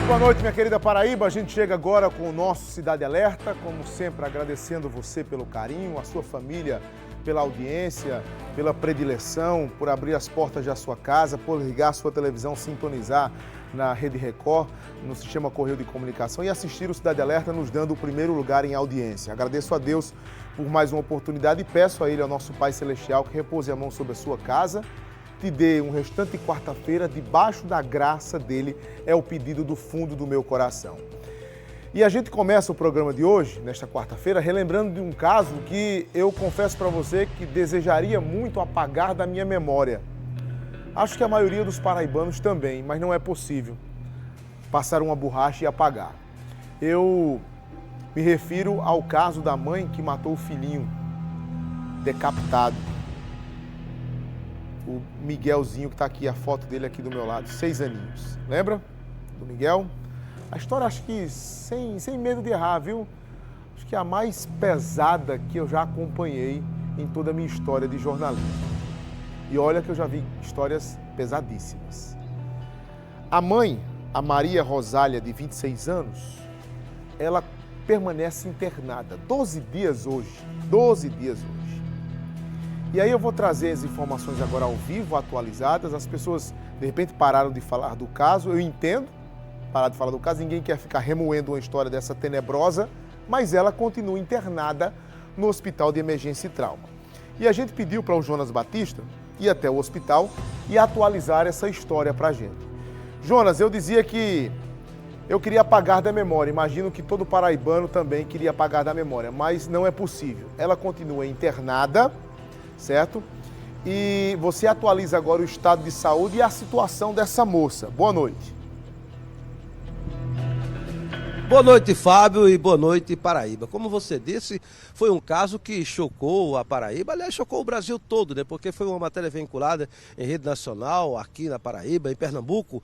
Boa noite, minha querida Paraíba. A gente chega agora com o nosso Cidade Alerta, como sempre agradecendo você pelo carinho, a sua família pela audiência, pela predileção, por abrir as portas da sua casa, por ligar a sua televisão, sintonizar na Rede Record, no sistema Correio de Comunicação e assistir o Cidade Alerta nos dando o primeiro lugar em audiência. Agradeço a Deus por mais uma oportunidade e peço a Ele, ao nosso Pai Celestial, que repouse a mão sobre a sua casa, te dê um restante quarta-feira debaixo da graça dele, é o pedido do fundo do meu coração. E a gente começa o programa de hoje, nesta quarta-feira, relembrando de um caso que eu confesso para você que desejaria muito apagar da minha memória. Acho que a maioria dos paraibanos também, mas não é possível passar uma borracha e apagar. Eu me refiro ao caso da mãe que matou o filhinho decapitado. O Miguelzinho, que está aqui, a foto dele aqui do meu lado, 6 aninhos. Lembra do Miguel? A história, acho que sem medo de errar, viu? Acho que é a mais pesada que eu já acompanhei em toda a minha história de jornalismo. E olha que eu já vi histórias pesadíssimas. A mãe, a Maria Rosália, de 26 anos, ela permanece internada 12 dias hoje. 12 dias hoje. E aí eu vou trazer as informações agora ao vivo, atualizadas. As pessoas, de repente, pararam de falar do caso. Eu entendo, parar de falar do caso. Ninguém quer ficar remoendo uma história dessa tenebrosa, mas ela continua internada no Hospital de Emergência e Trauma. E a gente pediu para o Jonas Batista ir até o hospital e atualizar essa história para a gente. Jonas, eu dizia que eu queria apagar da memória. Imagino que todo paraibano também queria apagar da memória, mas não é possível. Ela continua internada, certo? E você atualiza agora o estado de saúde e a situação dessa moça. Boa noite. Boa noite, Fábio, e boa noite, Paraíba. Como você disse, foi um caso que chocou a Paraíba, aliás, chocou o Brasil todo, né? Porque foi uma matéria vinculada em rede nacional, aqui na Paraíba, em Pernambuco,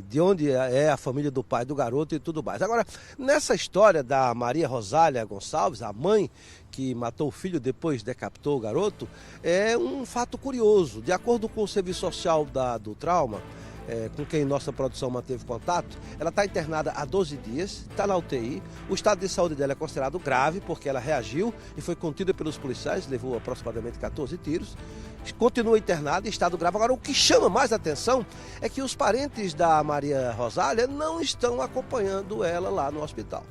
de onde é a família do pai do garoto e tudo mais. Agora, nessa história da Maria Rosália Gonçalves, a mãe que matou o filho depois decapitou o garoto, é um fato curioso. De acordo com o Serviço Social do Trauma, com quem nossa produção manteve contato, ela está internada há 12 dias, está na UTI, o estado de saúde dela é considerado grave, porque ela reagiu e foi contida pelos policiais, levou aproximadamente 14 tiros, continua internada em estado grave. Agora, o que chama mais atenção é que os parentes da Maria Rosália não estão acompanhando ela lá no hospital.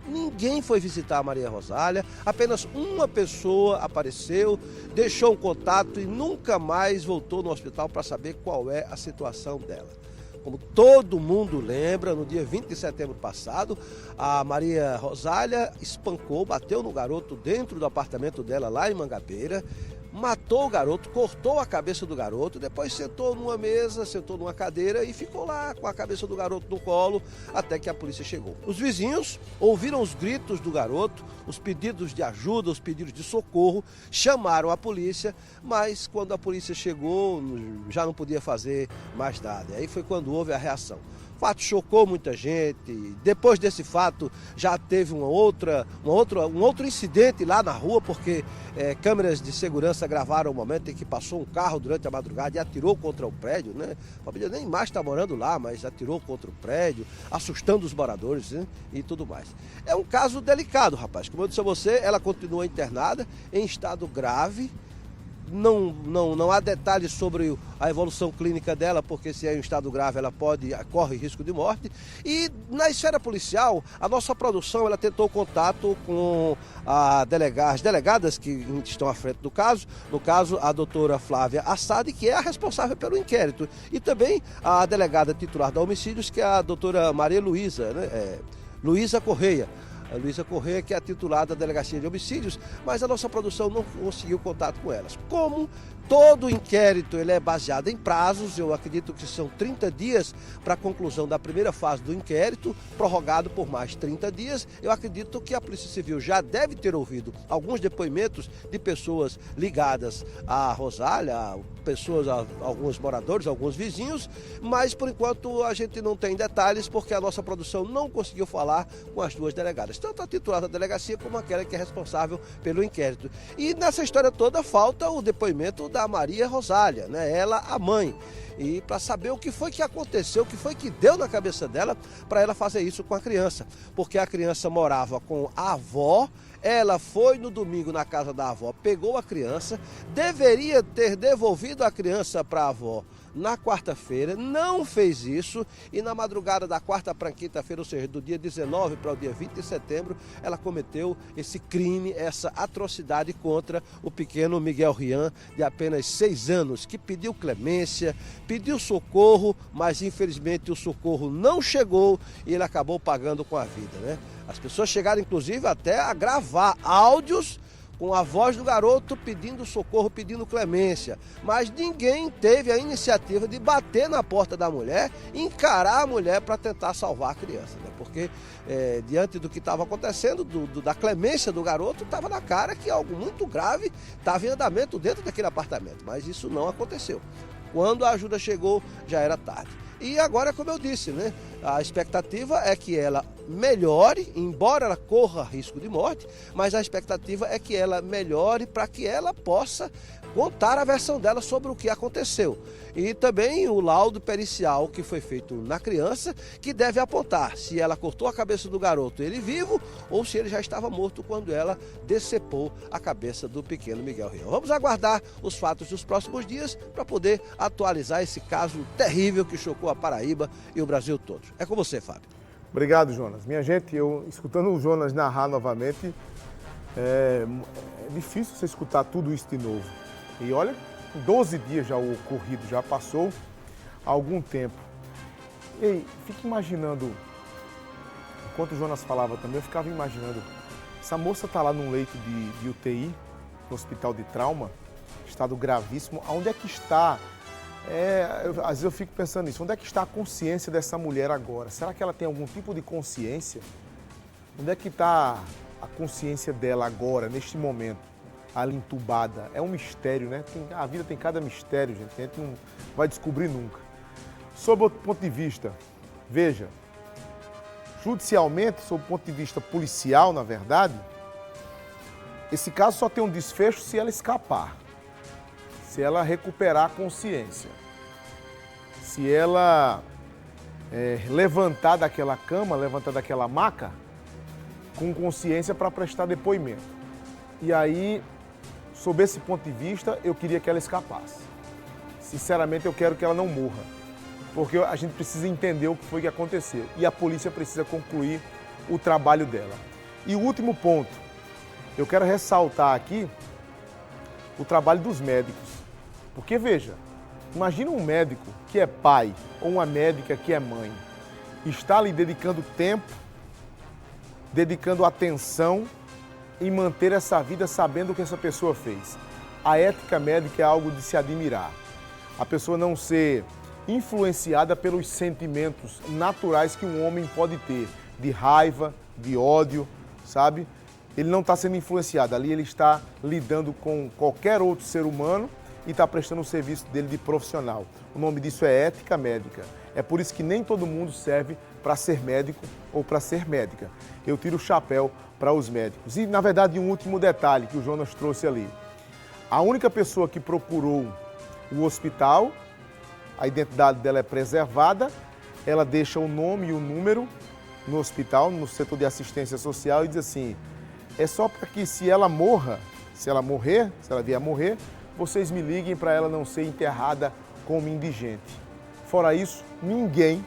Ninguém foi visitar a Maria Rosália, apenas uma pessoa apareceu, deixou um contato e nunca mais voltou no hospital para saber qual é a situação dela. Como todo mundo lembra, no dia 20 de setembro passado, a Maria Rosália espancou, bateu no garoto dentro do apartamento dela lá em Mangabeira, matou o garoto, cortou a cabeça do garoto, depois sentou numa mesa, sentou numa cadeira e ficou lá com a cabeça do garoto no colo até que a polícia chegou. Os vizinhos ouviram os gritos do garoto, os pedidos de ajuda, os pedidos de socorro, chamaram a polícia, mas quando a polícia chegou já não podia fazer mais nada. Aí foi quando houve a reação. O fato chocou muita gente. Depois desse fato já teve um outro incidente lá na rua, porque câmeras de segurança gravaram o momento em que passou um carro durante a madrugada e atirou contra o prédio, né? A família nem mais está morando lá, mas atirou contra o prédio, assustando os moradores, né? E tudo mais. É um caso delicado, rapaz. Como eu disse a você, ela continua internada em estado grave. Não há detalhes sobre a evolução clínica dela, porque se é em estado grave ela corre risco de morte. E na esfera policial, a nossa produção ela tentou contato com as delegadas que estão à frente do caso, no caso a doutora Flávia Assad, que é a responsável pelo inquérito, e também a delegada titular da homicídios, que é a doutora Maria Luísa, né? Luísa Correia. A Luísa Correia, que é a titular da Delegacia de Homicídios, mas a nossa produção não conseguiu contato com elas. Como todo inquérito ele é baseado em prazos, eu acredito que são 30 dias para a conclusão da primeira fase do inquérito, prorrogado por mais 30 dias, eu acredito que a Polícia Civil já deve ter ouvido alguns depoimentos de pessoas ligadas à Rosália, alguns moradores, alguns vizinhos, mas por enquanto a gente não tem detalhes porque a nossa produção não conseguiu falar com as duas delegadas. tanto a titular da delegacia como aquela que é responsável pelo inquérito. E nessa história toda falta o depoimento da Maria Rosália, né? Ela, a mãe. E para saber o que foi que aconteceu, o que foi que deu na cabeça dela para ela fazer isso com a criança. Porque a criança morava com a avó, ela foi no domingo na casa da avó, pegou a criança, deveria ter devolvido a criança para a avó na quarta-feira, não fez isso e na madrugada da quarta para a quinta-feira, ou seja, do dia 19 para o dia 20 de setembro, ela cometeu esse crime, essa atrocidade contra o pequeno Miguel Rian, de apenas 6 anos, que pediu clemência, pediu socorro, mas infelizmente o socorro não chegou e ele acabou pagando com a vida, né? As pessoas chegaram inclusive até a gravar áudios com a voz do garoto pedindo socorro, pedindo clemência. Mas ninguém teve a iniciativa de bater na porta da mulher, encarar a mulher para tentar salvar a criança, né? Porque diante do que estava acontecendo, da clemência do garoto, estava na cara que algo muito grave estava em andamento dentro daquele apartamento. Mas isso não aconteceu. Quando a ajuda chegou, já era tarde. E agora, como eu disse, né, a expectativa é que ela melhore, embora ela corra risco de morte, mas a expectativa é que ela melhore para que ela possa contar a versão dela sobre o que aconteceu. E também o laudo pericial que foi feito na criança, que deve apontar se ela cortou a cabeça do garoto, ele vivo, ou se ele já estava morto quando ela decepou a cabeça do pequeno Miguel Rian. Vamos aguardar os fatos dos próximos dias para poder atualizar esse caso terrível que chocou a Paraíba e o Brasil todo. É com você, Fábio. Obrigado, Jonas. Minha gente, eu escutando o Jonas narrar novamente, é difícil você escutar tudo isso de novo. E olha, 12 dias já o ocorrido, já passou algum tempo. E fica imaginando, enquanto o Jonas falava também, eu ficava imaginando, essa moça está lá num leito de UTI, no hospital de trauma, estado gravíssimo, aonde é que está? Às vezes eu fico pensando nisso, onde é que está a consciência dessa mulher agora? Será que ela tem algum tipo de consciência? Onde é que está a consciência dela agora, neste momento, ali entubada? É um mistério, né? A vida tem cada mistério, gente, a gente não vai descobrir nunca. Sob outro ponto de vista, veja, judicialmente, sob o ponto de vista policial, na verdade, esse caso só tem um desfecho se ela escapar. Se ela recuperar a consciência, se ela levantar daquela cama, levantar daquela maca, com consciência para prestar depoimento. E aí, sob esse ponto de vista, eu queria que ela escapasse. Sinceramente, eu quero que ela não morra, porque a gente precisa entender o que foi que aconteceu e a polícia precisa concluir o trabalho dela. E o último ponto, eu quero ressaltar aqui o trabalho dos médicos. Porque, veja, imagina um médico que é pai ou uma médica que é mãe, está ali dedicando tempo, dedicando atenção em manter essa vida sabendo o que essa pessoa fez. A ética médica é algo de se admirar. A pessoa não ser influenciada pelos sentimentos naturais que um homem pode ter, de raiva, de ódio, sabe? Ele não está sendo influenciado, ali ele está lidando com qualquer outro ser humano e está prestando o serviço dele de profissional. O nome disso é ética médica. É por isso que nem todo mundo serve para ser médico ou para ser médica. Eu tiro o chapéu para os médicos. E, na verdade, um último detalhe que o Jonas trouxe ali. A única pessoa que procurou o hospital, a identidade dela é preservada, ela deixa o nome e o número no hospital, no setor de assistência social, e diz assim, é só para que se ela morrer, se ela vier a morrer, vocês me liguem para ela não ser enterrada como indigente. Fora isso, ninguém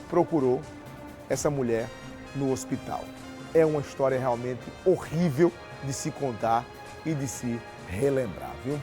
procurou essa mulher no hospital. É uma história realmente horrível de se contar e de se relembrar, viu?